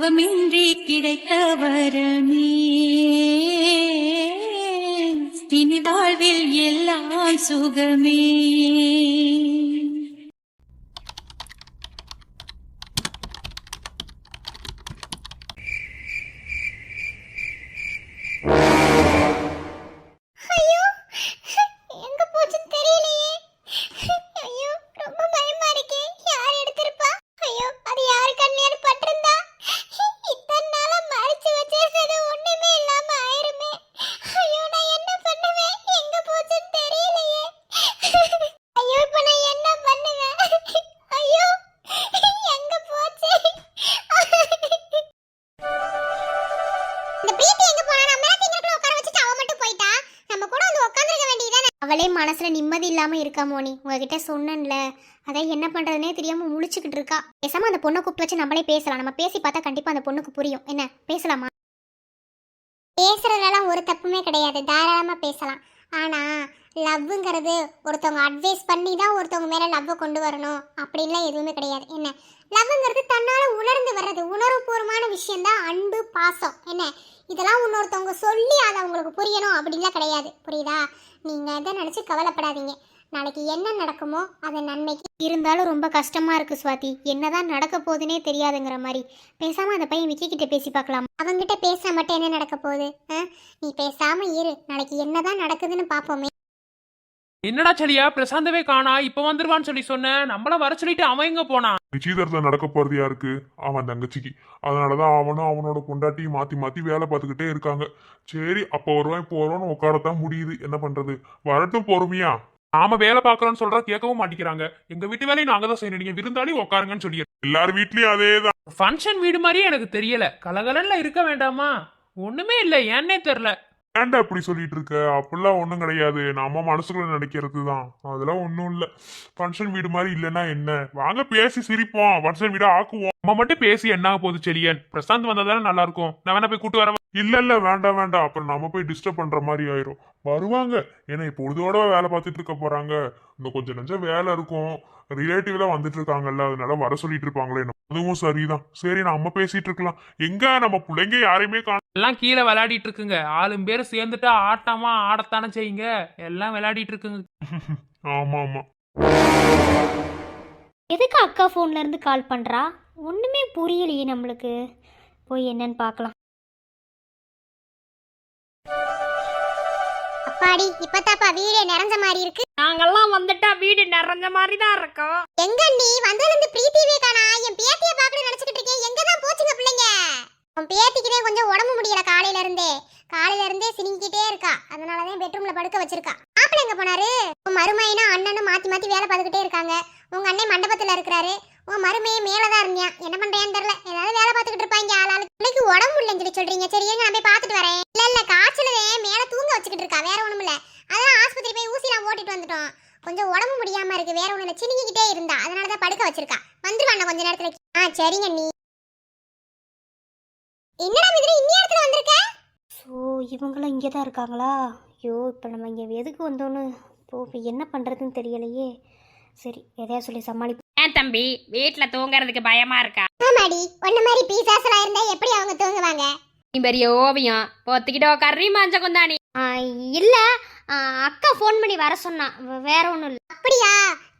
தவமின்றி கிடைத்த வரமே இனி வாழ்வில் எல்லாம் சுகமே. அவளே மனசுல நிம்மதி இல்லாம இருக்கா மோனி. உங்ககிட்ட சொன்னேன்ல, அதான் என்ன பண்றதுனே தெரியாம முழிச்சுக்கிட்டு இருக்கா. பேசாம அந்த பொண்ணை கூப்பிட்டு வச்சு நம்மளே பேசலாம். நம்ம பேசி பார்த்தா கண்டிப்பா அந்த பொண்ணுக்கு புரியும். என்ன பேசலாமா? பேசுறதெல்லாம் ஒரு தப்புமே கிடையாது, தாராளமா பேசலாம். ஆனா லவ்ங்கிறது ஒருத்தவங்க அட்வைஸ் பண்ணி தான் ஒருத்தவங்க மேல லவ்வை கொண்டு வரணும் அப்படின்லாம் எதுவுமே கிடையாது. என்ன லவ்ங்கிறது தன்னால உணர்ந்து வர்றது, உணர்வுபூர்வமான விஷயம் தான் அன்பு, பாசம். என்ன இதெல்லாம் இன்னொருத்தவங்க சொல்லி அதை அவங்களுக்கு புரியணும் அப்படின்லாம் கிடையாது. புரியுதா? நீங்கள் எதை நினச்சி கவலைப்படாதீங்க. நாளைக்கு என்ன நடக்குமோ அது நன்மைக்கு. இருந்தாலும் ரொம்ப கஷ்டமாக இருக்குது ஸ்வாதி. என்னதான் நடக்க போகுதுன்னே தெரியாதுங்கிற மாதிரி. பேசாமல் அந்த பையன் விக்கிக்கிட்ட பேசி பார்க்கலாம். அவங்ககிட்ட பேச மட்டும் என்ன நடக்க போகுது? நீ பேசாமல் இரு, நாளைக்கு என்னதான் நடக்குதுன்னு பார்ப்போமே. என்னடா சலியா, பிரசாந்தவே காணா, இப்ப வந்துருவான்னு சொல்லி சொன்னேன். நம்மள வர சொல்லிட்டு அவன் எங்க போனா? நிச்சயதார்த்தம் நடக்க போறது யாருக்கு? அவன் தங்கச்சிக்கு. அதனாலதான் அவனும் அவனோட பொண்டாட்டியும் மாத்தி மாத்தி வேலை பார்த்துக்கிட்டே இருக்காங்க. சரி, அப்ப வருவான் இப்போ வருவான்னு உட்காரத்தான் முடியுது. என்ன பண்றது? வரட்டும் பொறுமையா. நாம வேலை பாக்குறோம்னு சொல்றா, கேட்கவும் மாட்டேங்கிறாங்க. எங்க வீட்டு வேலையை நாங்க தான் செய்யணும், நீங்க விருந்தாளி உட்காருங்கன்னு சொல்லி. எல்லார் வீட்லயும் அதேதான். ஃபங்க்ஷன் வீடு மாதிரியே எனக்கு தெரியல. கலகலன்ல இருக்க வேண்டாமா? ஒண்ணுமே இல்ல, ஏன்னே தெரியல. ஏன்டா இப்படி சொல்லிட்டு இருக்க? அப்படிலாம் ஒண்ணும் கிடையாது. நம்ம மனசுக்குள்ள நினைக்கிறது தான். அதெல்லாம் ஒண்ணும் இல்ல. ஃபங்க்ஷன் வீடு மாதிரி இல்லைன்னா என்ன? வாங்க பேசி சிரிப்போம், ஃபங்க்ஷன் வீடா ஆக்குவோம். நம்ம மட்டும் பேசி என்ன போகுது செலியன்? பிரசாந்த் வந்தா தானே நல்லா இருக்கும். நான் வேணா போய் கூட்டு வரேன். இல்ல வேண்டாம் வேண்டாம். அப்புறம் நம்ம போய் டிஸ்டர்ப் பண்ற மாதிரி ஆயிரும். வருவாங்க. ஏன்னா இப்போ பொழுதோட வேலை பார்த்துட்டு இருக்க போறாங்க. இன்னும் கொஞ்சம் நெஞ்சம் வேலை இருக்கும். ரிலேட்டிவ்ல வந்துட்டு இருக்காங்கல்ல, அதனால வர சொல்லிட்டு இருப்பாங்களே. அதுவும் சரிதான். சரி, நம்ம பேசிட்டு இருக்கலாம். எங்க நம்ம பிள்ளைங்க யாரையுமே காண. எல்லாம் கீழே விளையாடிட்டு இருக்குங்க. 6 பேர் சேர்ந்துட்டா ஆட்டமா ஆடத்தானே செய்யுங்க. எல்லாம் விளையாடிட்டு இருக்குங்க. ஆமா ஆமா. எதுக்கு அக்கா ஃபோன்ல இருந்து கால் பண்றா? ஒண்ணுமே புரியலையே நம்மளுக்கு. போய் என்னன்னு பார்க்கலாம். அப்பாடி, இப்பதாப்பா வீடு நிறைஞ்ச மாதிரி இருக்கு. நாங்கெல்லாம் வந்துட்டா வீடு நிறைஞ்ச மாதிரி தான் இருக்கும். எங்க நீ வந்ததுல இருந்து பிரீத்தியே காணா. என் பேத்தியை பார்க்கணும்னு நினைச்சிட்டு இருக்கேன். எங்க தான் போச்சுங்க பிள்ளைங்க? உன் பேத்திக்குதே கொஞ்சம் உடம்பு முடியல. காலையில இருந்தே சினிங்கிட்டே இருக்கா. அதனாலதான் பெட்ரூம்ல படுக்க வச்சிருக்கா. மாப்பிள்ளை எங்க போனாரு? உன் மருமையனும் அண்ணனும் மாத்தி மாத்தி வேலை பார்த்துக்கிட்டே இருக்காங்க. உங்க அண்ணன் மண்டபத்துல இருக்கிறாரு. உன் மருமையை மேலதான் இருந்தியா. என்ன பண்றேன்னு தெரியல. ஏதாவது வேலை பார்த்துக்கிட்டு இருப்பாங்க. ஆளாளுக்கு பிள்ளைக்கு உடம்பு இல்லைன்னு சொல்லி சொல்றீங்க. சரியா, நான் போய் பார்த்துட்டு வரேன். இல்ல காய்ச்சலே மேல தூங்க வச்சுக்கிட்டு இருக்கா. வேற ஒண்ணும் இல்ல. அதான் ஆஸ்பத்திரி போய் ஊசிலாம் போட்டுட்டு வந்துட்டோம். கொஞ்சம் உடம்பு முடியாம இருக்கு. வேற ஒண்ணுல சினிங்கிட்டே இருந்தா. அதனாலதான் படுக்க வச்சிருக்கா. வந்துருவாண்ணா கொஞ்ச நேரத்துல. சரிங்க. நீ என்னடா மிதிரி இன்னி இடத்துல வந்திருக்க? ஸோ இவங்களும் இங்கே தான் இருக்காங்களா? ஐயோ, இப்போ நம்ம இங்கே எதுக்கு வந்தோன்னு இப்போ என்ன பண்ணுறதுன்னு தெரியலையே. சரி, எதையா சொல்லி சமாளிப்போம். ஏன் தம்பி, வீட்டுல தூங்குறதுக்கு பயமா இருக்கா? ஆமாடி, ஒன்ன மாதிரி பீசாசலா இருந்தா எப்படி அவங்க தூங்குவாங்க? நீ பெரிய ஓவியம் போத்துக்கிட்டோ கறி மாஞ்ச கொண்டானி. இல்லை, அக்கா ஃபோன் பண்ணி வர சொன்னா. வேற ஒன்றும் இல்லை. அப்படியா?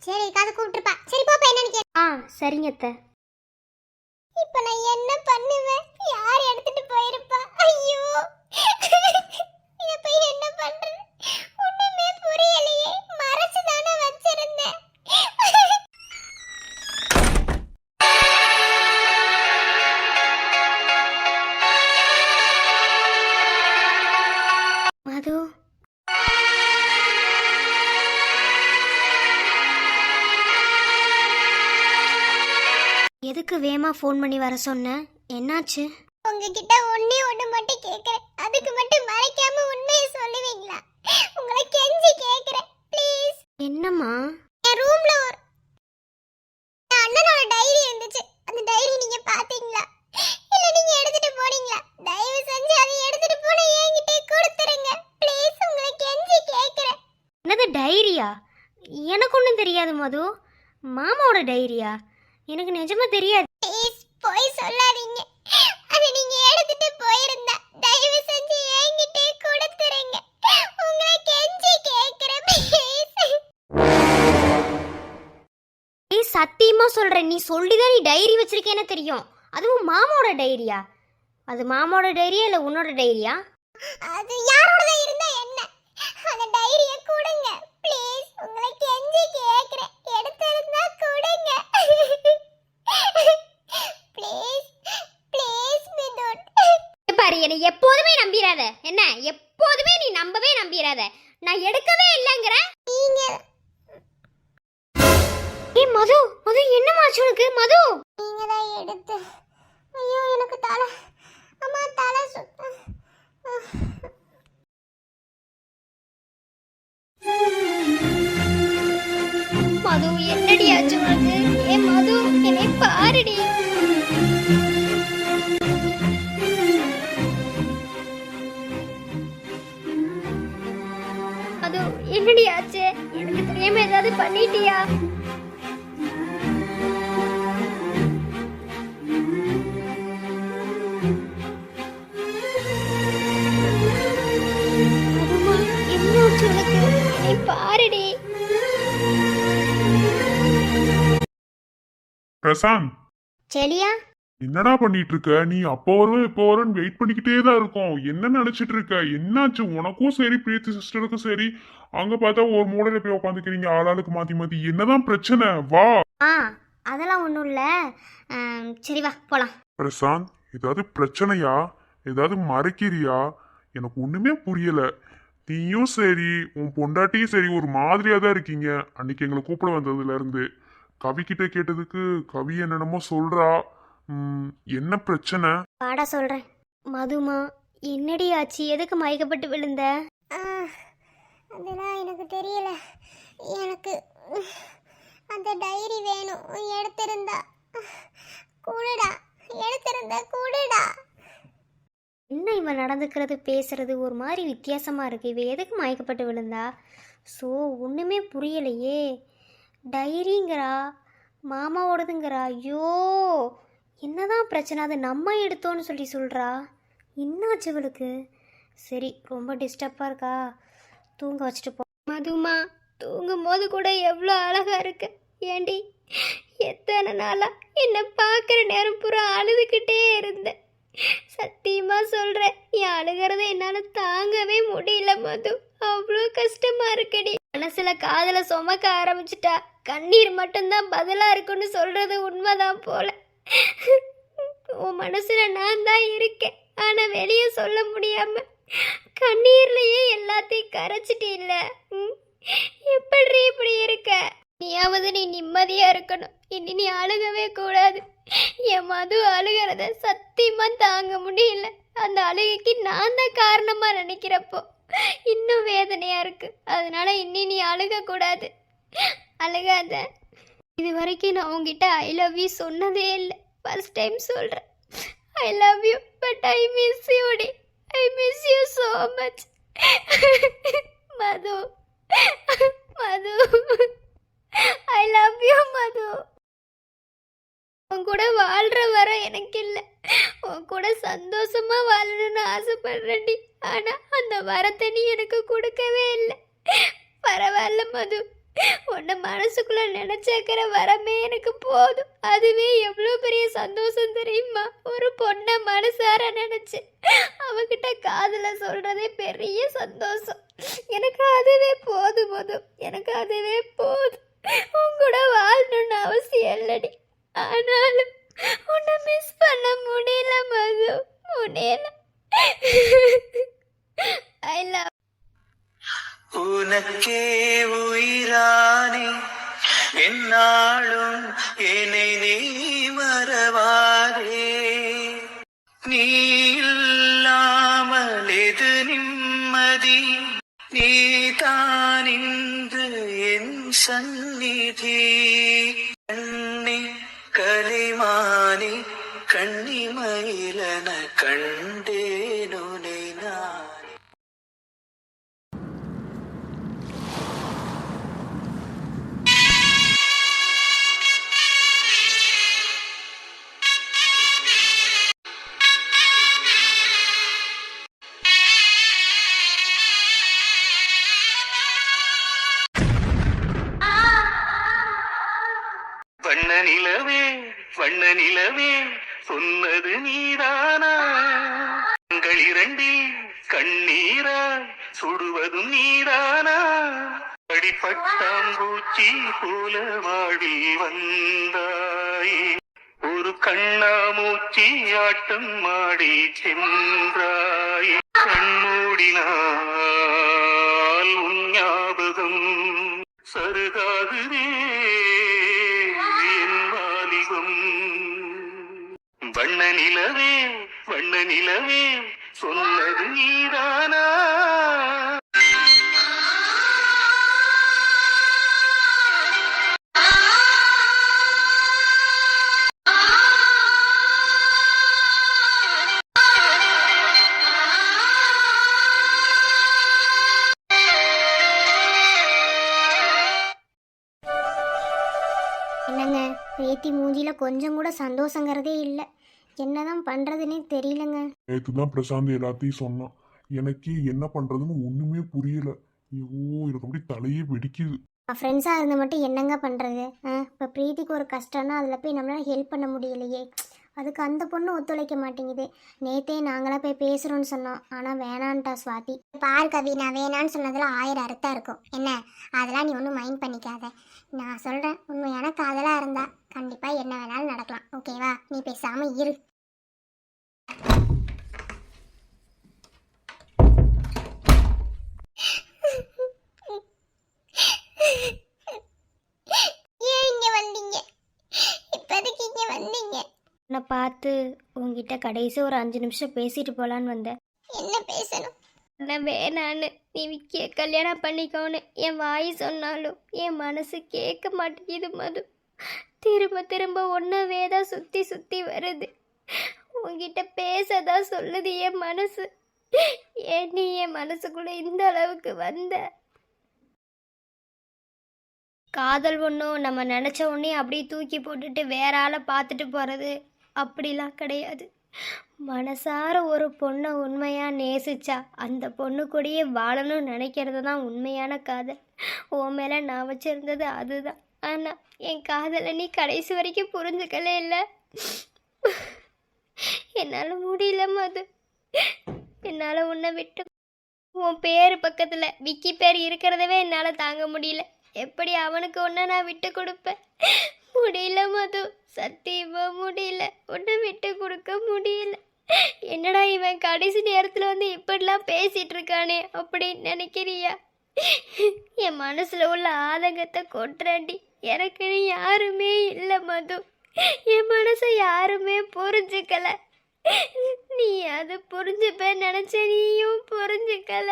சரி, காது கூப்பிட்டுருப்பா. சரி, பாப்பா என்னன்னு கேட்க. சரிங்க அத்தை. இப்ப நான் என்ன பண்ணுவேன்? யார் எடுத்துட்டு போயிருப்பா? ஐயோ, இப்ப என்ன பண்றது? ஒண்ணுமே புரியலையே. மறைச்சு தானே வச்சிருந்தேன். மது, எதுக்கு வேமா ஃபோன் பண்ணி வர சொன்ன? என்னாச்சு? உங்ககிட்ட ஒண்ணு மட்டும் கேக்குறேன். அதுக்கு மட்டும் மறைக்காம உண்மையை சொல்லுவீங்களா? உங்களை கெஞ்சி கேக்குறேன், ப்ளீஸ். என்னம்மா? என் ரூம்ல ஒரு அண்ணனோட டைரி இருந்துச்சு. அந்த டைரி நீங்க பாத்தீங்களா? இல்ல நீங்க எடுத்துட்டு போனீங்களா? தயவு செஞ்சு அதை எடுத்துட்டு போன என்கிட்ட கொடுத்துருங்க, ப்ளீஸ். உங்களை கெஞ்சி கேக்குறேன். என்னது டைரியா? எனக்கு ஒன்றும் தெரியாது மது. மாமாவோட டைரியா? எனக்கு நிஜமா தெரியாது. ப்ளீஸ் போய் சொல்லாதீங்க. சொல்ற, நீ சொல்லிதான் நீ டைரி வச்சிருக்கேன்னு தெரியும். அதுவும் மாமாவோட டைரியா? அது மாமாவோட டைரியா இல்ல உன்னோட டைரியா? அது யாரோட இருந்தா என்ன, அந்த டைரிய கொடுங்க ப்ளீஸ், உங்களை கெஞ்சி கேக்குறேன், எடுத்திருந்தா கொடுங்க ப்ளீஸ் ப்ளீஸ் மிதுன். பாரு, என்னை எப்போதுமே நம்பிராத. என்ன, எப்போதுமே நீ நம்பவே நம்பிராத. நான் எடுக்கவே இல்லைங்கிற. நீங்க மது, மது என்னமாச்சு உனக்கு? மது, நீங்க தான் எடுத்து. ஐயோ எனக்கு தலை, அம்மா தலை சுத்த. மது என்னடி ஆச்சு உனக்கு? ஏ மது, என்னை பாருடி. மது என்னடி ஆச்சு? எனக்கு தெரியாம ஏதாவது பண்ணிட்டியா? மதுமா, என்னாச்சு உனக்கு? என்னை பாருடி. பிரசாந்த், செலியா, என்னடா பண்ணிட்டு இருக்க நீ? அப்போ வருவேன் இப்போ வருவேன் வெயிட் பண்ணிக்கிட்டே தான் இருக்கோம். என்ன நினைச்சிட்டு இருக்க? என்னாச்சு? உனக்கும் சரி பிரீத்தி சிஸ்டருக்கும் சரி அங்க பார்த்தா ஒரு மூலையில போய் உட்காந்துக்கிறீங்க ஆளாளுக்கு மாத்தி மாத்தி. என்னதான் பிரச்சனை? வா. ஆ அதெல்லாம் ஒன்றும் இல்லை. சரி வா போலாம். பிரசாந்த், ஏதாவது பிரச்சனையா? ஏதாவது மறைக்கிறியா? எனக்கு ஒண்ணுமே புரியல. நீயும் சரி உன் பொண்டாட்டியும் சரி ஒரு மாதிரியா தான் இருக்கீங்க. அன்னைக்கு எங்களை கூப்பிட வந்ததுல இருந்து கவி கிட்ட கேட்டதுக்கு கவி என்னென்னமோ சொல்றா. என்ன பிரச்சனை? பாடா சொல்கிறேன். மதுமா, என்னடி ஆச்சு? எதுக்கு மயக்கப்பட்டு விழுந்த? அதெல்லாம் எனக்கு தெரியல. எனக்கு அந்த டைரி வேணும், எடுத்திருந்தா கூடடா, எடுத்திருந்தா கூடடா. என்ன இவன் நடந்துக்கிறது பேசுறது ஒரு மாதிரி வித்தியாசமாக இருக்குது. இவ எதுக்கு மயக்கப்பட்டு விழுந்தா? ஸோ ஒன்றுமே புரியலையே. டைரிங்கிறா, மாமாவோடதுங்கிறா. ஐயோ, என்னதான் பிரச்சனை? அது நம்ம எடுத்தோன்னு சொல்கிறா. என்னாச்சு இவளுக்கு? சரி, ரொம்ப டிஸ்டர்பாக இருக்கா, தூங்க வச்சுட்டு போ. மதுமா, தூங்கும் போது கூட எவ்வளோ அழகா இருக்கு. ஏண்டி, எத்தனை நாளா என்னை பார்க்குற நேரம் பூரா அழுதுகிட்டே இருந்தேன். சத்தியமா சொல்கிறேன், என் அழுகிறத என்னால் தாங்கவே முடியல மது. அவ்வளோ கஷ்டமா இருக்குடி. மனசுல காதலை சுமக்க ஆரம்பிச்சிட்டா கண்ணீர் மட்டும்தான் பதிலாக இருக்குன்னு சொல்றது உண்மைதான் போல. உன் மனசுல நான் தான் இருக்கேன், ஆனா வெளியே சொல்ல முடியாம கண்ணீர்லயே எல்லாத்தையும் கரைச்சிட்டு இல்ல. எப்படி இப்படி இருக்க? நீயாவது நீ நிம்மதியா இருக்கணும். இனி நீ அழுகவே கூடாது. என் மது அழுகிறத சத்தியமா தாங்க முடியல. அந்த அழுகைக்கு நான் தான் காரணமா நினைக்கிறப்போ இன்னும் வேதனையா இருக்கு. அதனால இனி நீ அழுக கூடாது. அழுகாத. இது வரைக்கும் நான் உங்ககிட்ட ஐ லவ் யூ சொன்னதே இல்லை. ஃபர்ஸ்ட் டைம் சொல்றேன். I love you, but I miss you டி. I miss you so much. Madhu, Madhu, I love you Madhu. உன் கூட வாழ்ற வர எனக்கு இல்லை. உன் கூட சந்தோஷமா வாழணும்னு ஆசைப்படுறேன்டி. ஆனா அந்த வரத்தை நீ எனக்கு கொடுக்கவே இல்லை. பரவாயில்ல மது, உன்னை மனசுக்குள்ள நினைச்சேக்கிற வரமே எனக்கு போதும். அதுவே எவ்வளோ பெரிய சந்தோஷம் தெரியுமா? ஒரு பொண்ணை மனசார நினைச்சு அவகிட்ட காதல சொல்றதே பெரிய சந்தோஷம். எனக்கு அதுவே போதும் மது, எனக்கு அதுவே போதும். உன் கூட வாழணும்னு அவசியம் இல்லடி. ஆனாலும் உன்னை மிஸ் பண்ண முடியல மது, முடியல. I love. உனக்கே உயிரானே என்னாலும் என்னை நீ மறவாதே. நீ இல்லாமல் எது நிம்மதி? நீ தான் இன்று என் சந்நிதி. கண்ணி கலிமானி கண்ணிமயிலன கண்டேனுனை நான். வண்ண நில நிலவே சொன்னது நீதானா கண்கள் இரண்டில் கண்ணீரா சுடுவதும் நீதானா அடிப்பட்டாம்பூச்சி போல வாழ்வில் வந்தாய் ஒரு கண்ணாமூச்சி ஆட்டம் மாடி சென்றாய் கண்மூடினால் உன் ஞாபகம் சருகாகுதே என் வாலிபம் வண்ண நிலவே சொன்னது நீதானா என்னங்க பேத்தி மூஞ்சில கொஞ்சம் கூட சந்தோஷங்கிறதே இல்லை. என்னதான் பண்றதுன்னே தெரியலங்க. நேற்று தான் பிரசாந்த் எல்லாத்தையும் சொன்னான். எனக்கு என்ன பண்றதுன்னு ஒண்ணுமே புரியல. ஐயோ எனக்கு அப்படி தலையே வெடிக்குது. ஃப்ரெண்ட்ஸாக இருந்து மட்டும் என்னங்க பண்ணுறது? இப்போ பிரீத்திக்கு ஒரு கஷ்டம்னா அதில் போய் நம்மளால் ஹெல்ப் பண்ண முடியலையே. அதுக்கு அந்த பொண்ணு ஒத்துழைக்க மாட்டேங்குது. நேத்தே நாங்களாம் போய் பேசுகிறோன்னு சொன்னோம், ஆனால் வேணான்ட்டா சுவாதி. பார் கவி, நான் வேணான்னு சொன்னதுல 1000 அர்த்தம் இருக்கும். என்ன அதெல்லாம் நீ ஒன்றும் மைண்ட் பண்ணிக்காத. நான் சொல்கிறேன், உண்மையான காதலாக இருந்தா கண்டிப்பாக என்ன வேணாலும் நடக்கலாம். ஓகேவா? நீ பேசாமல் இரு. ஏன் இங்க வந்தீங்க? இப்போதைக்கு இங்க வந்தீங்க? உன்னை பார்த்து உங்ககிட்ட கடைசி ஒரு 5 நிமிஷம் பேசிட்டு போகலான்னு வந்தேன். என்ன பேசணும்? நான் வேணான்னு நீ விக்கிய கல்யாணம் பண்ணிக்கோன்னு என் வாய் சொன்னாலும் என் மனசு கேட்க மாட்டேங்குது மது. திரும்ப திரும்ப ஒன்றவே தான் சுற்றி சுற்றி வருது. உங்ககிட்ட பேசதான் சொல்லுது என் மனசு. ஏன் நீ என் மனசுக்குள்ள இந்த அளவுக்கு வந்த? காதல் ஒன்றும் நம்ம நினச்ச உடனே அப்படியே தூக்கி போட்டுட்டு வேற ஆளை பார்த்துட்டு போகிறது அப்படிலாம் கிடையாது. மனசார ஒரு பொண்ணை உண்மையாக நேசிச்சா அந்த பொண்ணு கூடயே வாழணும்னு நினைக்கிறது தான் உண்மையான காதல். உன் மேலே நான் வச்சுருந்தது அதுதான். ஆனால் என் காதலை நீ கடைசி வரைக்கும் புரிஞ்சுக்கலே இல்லை. என்னால் முடியல மது. என்னால் உன்னை விட்டு உன் பேர் பக்கத்தில் விக்கி பேர் இருக்கிறதவே என்னால் தாங்க முடியல. எப்படி அவனுக்கு ஒன்று நான் விட்டு கொடுப்பேன்? முடியல மது, சத்தியமா முடியல. உன்னை விட்டு கொடுக்க முடியல. என்னடா இவன் கடைசி நேரத்தில் வந்து இப்படிலாம் பேசிட்டு இருக்கானே அப்படின்னு நினைக்கிறியா? என் மனசுல உள்ள ஆதங்கத்தை கொட்டுறாண்டி. எனக்கு நீ யாருமே இல்லை மது. என் மனசை யாருமே புரிஞ்சுக்கல. நீ அது புரிஞ்சுப்பேன்னு நினைச்ச, நீயும் புரிஞ்சுக்கல.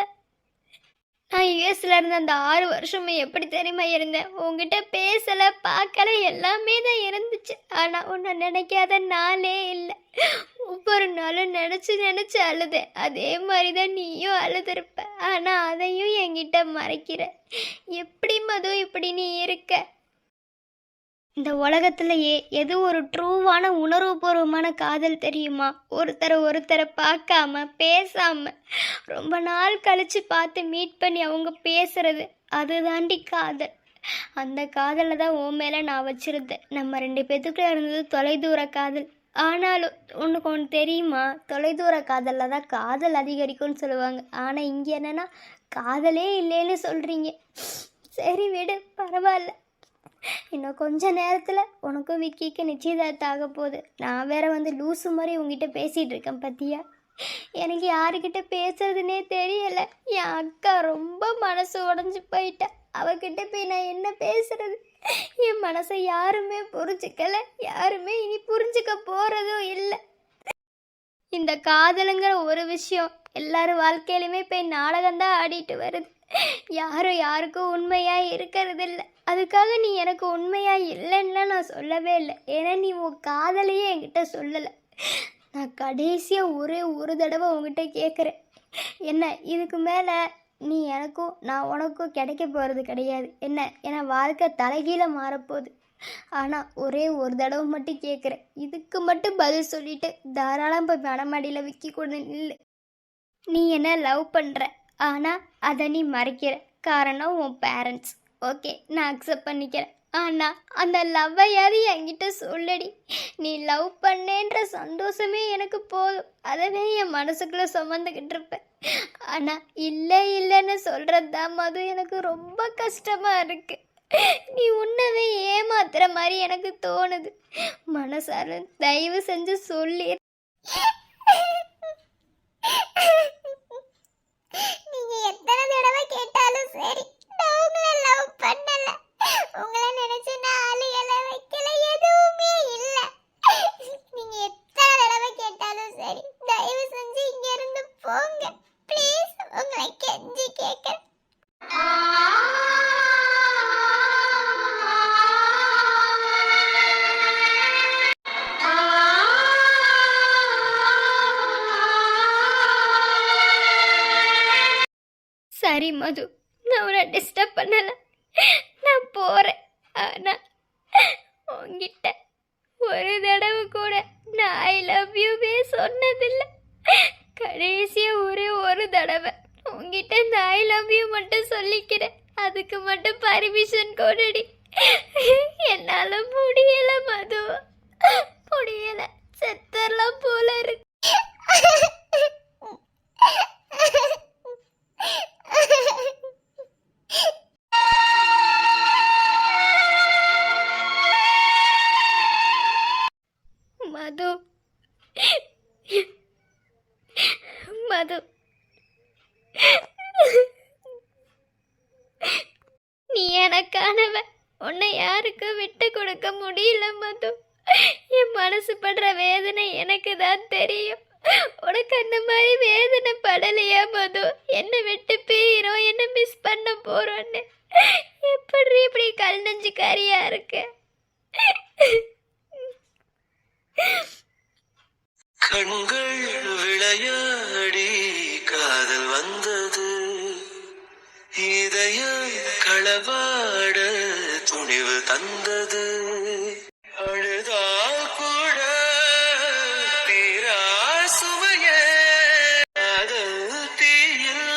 நான் யூஎஸ்ல இருந்த அந்த 6 வருஷமே எப்படி தெரியுமா இருந்தேன்? உங்ககிட்ட பேசலை, பார்க்கல, எல்லாமே தான் இருந்துச்சு. ஆனால் உன்னை நினைக்காத நாளே இல்லை. ஒவ்வொரு நாளும் நினச்சி அழுதேன். அதே மாதிரி தான் நீயும் அழுதுருப்ப. ஆனால் அதையும் என்கிட்ட மறைக்கிற. எப்படி மது இப்படி நீ இருக்க? இந்த உலகத்திலேயே எது ஒரு ட்ரூவான உணர்வுபூர்வமான காதல் தெரியுமா? ஒருத்தரை பார்க்காம பேசாம ரொம்ப நாள் கழிச்சு பார்த்து மீட் பண்ணி அவங்க பேசுறது, அதுதாண்டி காதல். அந்த காதலை தான் உன் மேலே நான் வச்சிருந்தேன். நம்ம 2 பேத்துக்குள்ள இருந்தது தொலைதூர காதல். ஆனாலும் உனக்கு ஒன்று தெரியுமா? தொலைதூர காதலில் தான் காதல் அதிகரிக்கும்னு சொல்லுவாங்க. ஆனால் இங்கே என்னன்னா காதலே இல்லைன்னு சொல்கிறீங்க. சரி விடு, பரவாயில்ல. இன்னும் கொஞ்ச நேரத்தில் உனக்கும் விக்கிக்கு நிச்சயதார்த்தம் ஆக போகுது. நான் வேற வந்து லூசு மாதிரி உங்ககிட்ட பேசிகிட்டு இருக்கேன் பத்தியா? எனக்கு யாருக்கிட்ட பேசுறதுனே தெரியலை. என் அக்கா ரொம்ப மனசு உடஞ்சி போயிட்டா. அவகிட்ட போய் நான் என்ன பேசுறது? என் மனசை யாருமே புரிஞ்சுக்கல. யாருமே இனி புரிஞ்சுக்க போகிறதும் இல்லை. இந்த காதலுங்கிற ஒரு விஷயம் எல்லாரும் வாழ்க்கையிலுமே போய் நாடகம்தான் ஆடிட்டு வருது. யாரும் யாருக்கும் உண்மையாக இருக்கிறது இல்லை. அதுக்காக நீ எனக்கு உண்மையாக இல்லைன்னா நான் சொல்லவே இல்லை. ஏன்னா நீ உன் காதலையே என்கிட்ட சொல்லலை. நான் கடைசியாக ஒரே ஒரு தடவை உங்ககிட்ட கேட்குறேன். என்ன இதுக்கு மேலே நீ எனக்கும் நான் உனக்கும் கிடைக்க போகிறது கிடையாது. என்ன ஏன்னா வாழ்க்கை தலைகீழ மாறப்போகுது. ஆனால் ஒரே ஒரு தடவை மட்டும் கேட்குறேன். இதுக்கு மட்டும் பதில் சொல்லிட்டு தாராளம் போய் மனமடியில் விக்கி கூட நில்லு. நீ என்ன லவ் பண்ணுற, ஆனால் அதை நீ மறைக்கிற. காரணம் உன் பேரண்ட்ஸ். ஓகே, நான் அக்செப்ட் பண்ணிக்கிறேன். ஆனா அந்த லவ்வையாவது என்கிட்ட சொல்லடி. நீ லவ் பண்ணேன்ற சந்தோஷமே எனக்கு போதும். அதவே என் மனசுக்குள்ள சுமந்துக்கிட்டு இருப்பேன். ஆனா இல்லை இல்லைன்னு சொல்றது தான் மது எனக்கு ரொம்ப கஷ்டமா இருக்கு. நீ உன்னவே ஏமாத்துற மாதிரி எனக்கு தோணுது. மனசார தயவு செஞ்சு சொல்லி. நீங்க எத்தனை தடவை கேட்டாலும் சரி, நான் உங்களை லவ் பண்ணல. உங்களை நினைச்சு நான் அழுகல, வைக்கல, எதுவுமே இல்ல. நீங்க எத்தனை தடவை கேட்டாலும் சரி, தயவு செஞ்சு இங்க இருந்து போங்க ப்ளீஸ். உங்களை கெஞ்சி கேட்கிறேன். சரி மது, நான் உன்னை டிஸ்டர்ப் பண்ணல, நான் போறேன். ஆனா உன்கிட்ட ஒரு தடவை கூட நான் ஐ லவ் யூவே சொன்னதில்லை. கடைசியா ஒரே ஒரு தடவை உன்கிட்ட இந்த ஐ லவ் யூ மட்டும் சொல்லிக்கிறேன். அதுக்கு மட்டும் பர்மிஷன் கொடுடி. என்னால முடியல மது, முடியல. செத்தரலாம் போல இருக்கு. மது, மது, நீ எனக்கானவ. உன்னை யாருக்கும் விட்டு கொடுக்க முடியல மது. என் மனசு படுற வேதனை எனக்கு தான் தெரியும். உனக்கு அந்த மாதிரி வேதனை படலையா மது? என்னை விட்டு பிரியிறோம், என்ன மிஸ் பண்ண போறோன்னு எப்படி இப்படி கல் நெஞ்சுக்காரியா இருக்கு? கண்கள் விளையாடி காதல் வந்தது, இதயம் களவாட துணிவு தந்தது. அழுதால் கூட தீரா சுவையே, காதல் தீயில்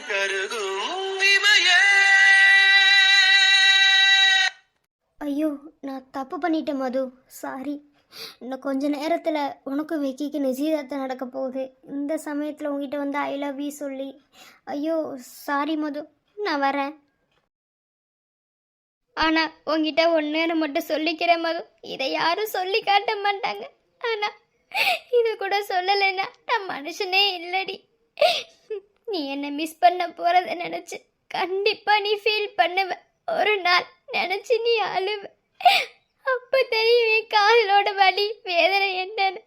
கருகும் இமையே. ஐயோ, நான் தப்பு பண்ணிட்டேன் மது, சாரி. இன்னும் கொஞ்ச நேரத்தில் உனக்கும் விக்கிக்கு நிச்சயதார்த்தம் நடக்க போகுது. இந்த சமயத்தில் உங்ககிட்ட வந்து ஐ லவ் யூ சொல்லி, ஐயோ சாரி மது, நான் வரேன். ஆனால் உங்ககிட்ட ஒன்றுன்னு மட்டும் சொல்லிக்கிறேன் மது, இதை யாரும் சொல்லி காட்ட மாட்டாங்க. ஆனால் இது கூட சொல்லலைன்னா நான் மனுஷனே இல்லடி. நீ என்னை மிஸ் பண்ண போகிறத நினச்சி கண்டிப்பாக நீ ஃபீல் பண்ணுவ. ஒரு நாள் நினச்சி நீ அழுவ. அப்ப தெரியும் காதலோட வலி வேதனை என்னன்னு.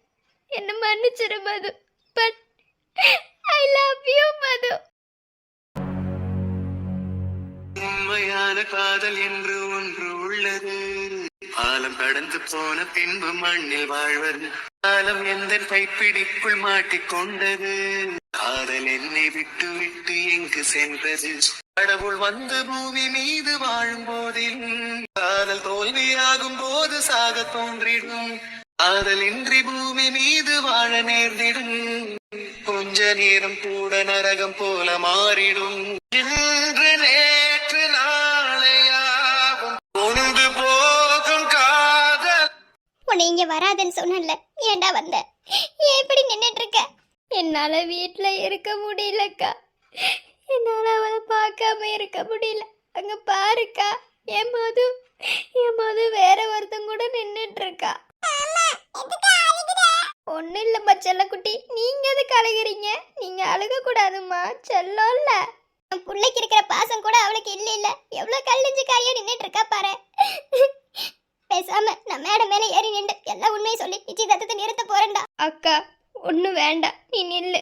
என்ன மன்னிச்சிரு மது, பட் ஐ லவ் யூ மது. உண்மையான காதல் என்று ஒன்று உள்ளது, காலம் கடந்து போன பின்பு மண்ணில் வாழ்வது. காலம் எந்த கைப்பிடிக்குள் மாட்டிக்கொண்டது, காதல் என்னை விட்டு விட்டு எங்கு சென்றது. கடவுள் வந்து பூமி மீது வாழும் போதில் காதல் தோல்வியாகும் போது சாக தோன்றிடும். காதல் இன்றி பூமி மீது வாழ நேர்ந்திடும். கொஞ்ச நேரம் கூட நரகம் போல மாறிடும். இன்று நேற்று நாளையாகும் கொண்டு போகும் காதல். உன்னை இங்க வராதுன்னு சொன்னல, ஏன்டா வந்த? ஏன் இப்படி நின்னுட்டு இருக்க? என்னால வீட்டுல இருக்க முடியலக்கா. என்னால அவளை பார்க்காம இருக்க முடியல. அங்க பாருக்கா, என் மது வேற ஒருத்தன் கூட நின்னுட்டு இருக்கா. ஒன்னும் இல்லம்மா செல்லக்குட்டி, நீங்க எதுக்கு அழுகிறீங்க? நீங்க அழுக கூடாதுமா, செல்லம்ல. என் புள்ளைக்கு இருக்கிற பாசம் கூட அவளுக்கு இல்ல. எவ்வளவு கல்லஞ்சு காரியா நின்னுட்டு இருக்கா பாரு. பேசாம நான் மேடம் மேல ஏறி நின்று எல்லா உண்மையை சொல்லி நிச்சயதார்த்தத்தை நிறுத்த போறேன்டா. அக்கா ஒன்னும் வேண்டாம், நீ நில்லு.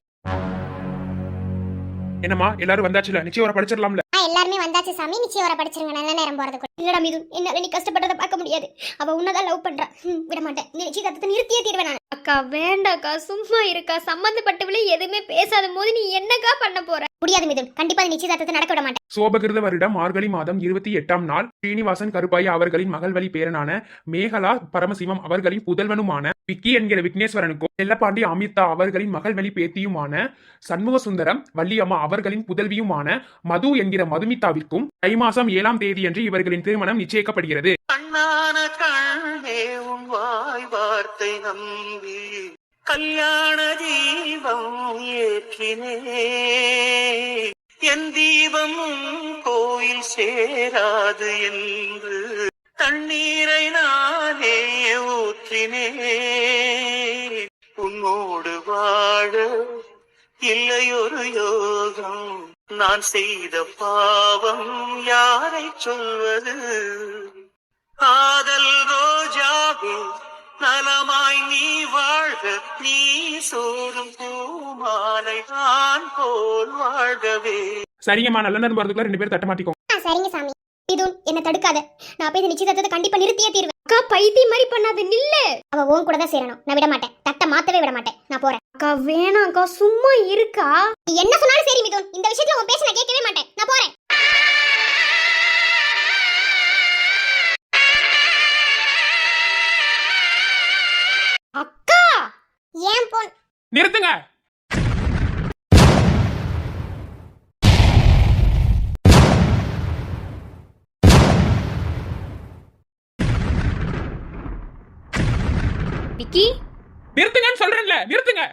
என்னம்மா எல்லாரும் வந்தாச்சுல, நிச்சயம் படிச்சிடலாம்ல. எல்லாருமே வந்தாச்சு சாமி, நிச்சயம் வர படிச்சிருங்க. நல்ல நேரம் போறது. இல்லடா மிது, என்னால நீ கஷ்டப்பட்டதை பார்க்க முடியாது. அவ உன்னதான் லவ் பண்றா. விட மாட்டேன். நீ நிச்சயதார்த்தத்தை நிறுத்தியே தீர்வேன் நான். அக்கா வேண்டாக்கா, சும்மா இருக்கா. சம்பந்தப்பட்டவளே எதுவுமே பேசாத போது நீ என்னக்கா பண்ண போற? முடியாது மிதுன், கண்டிப்பா இந்த நிச்சயதார்த்தத்தை நடக்க விட மாட்டேன். சோபகிருத வருடம் மார்கழி மாதம் 28ஆம் நாள் ஸ்ரீனிவாசன் கருப்பாய் அவர்களின் மகள் வழி பேரனான மேகலா பரமசிவம் அவர்களின் புதல்வனுமான விக்கி என்கிற விக்னேஸ்வரனுக்கும் செல்லப்பாண்டி அமிர்தா அவர்களின் மகள் வழி பேத்தியுமான சண்முக சுந்தரம் வள்ளியம்மா அவர்களின் புதல்வியுமான மது என்கிற மதுமிதாவிற்கும் தை மாசம் 7ஆம் தேதியன்று இவர்களின் திருமணம் நிச்சயிக்கப்படுகிறது. கண்ணான கண்ணே உன் வாய் வார்த்தை நம்பி கல்யாண தீபம் ஏற்றினே, என் தீபம் கோயில் சேராது என்று தண்ணீரை நானே ஊற்றினே. உன்னோடு வாழ இல்லையொரு யோகம், நான் செய்த பாவம் யாரை சொல்வது. காதல் ரோஜாவே நலமாய் நீ வாழ்க, நீ சோறும் பூமாலை நான் போல் வாழ்கவே. சரிங்கம்மா, நல்ல நேரம் போறதுக்குள்ள 2 பேரும் தட்ட மாட்டிக்கோங்க. சரிங்க சாமி. மிதுன், என்ன தடுக்காத. நான் போய் இந்த நிச்சயதார்த்தத்தை கண்டிப்பா நிறுத்தியே தீர்வேன். அக்கா பைத்தியம் மாதிரி பண்ணாத, நில்லு. அவ உன் கூட தான் சேரணும், நான் விட மாட்டேன். தட்ட மாத்தவே விட மாட்டேன். நான் போறேன். அக்கா வேணாம் அக்கா, சும்மா இருக்கா. நீ என்ன சொன்னாலும் சரி மிதுன், இந்த விஷயத்துல உன் பேச்ச நான் கேட்கவே மாட்டேன். நான் போறேன். அக்கா ஏன் போன் நிறுத்துங்க. விக்கி, நிறுத்துங்கன்னு சொல்றேன்ல, நிறுத்துங்க.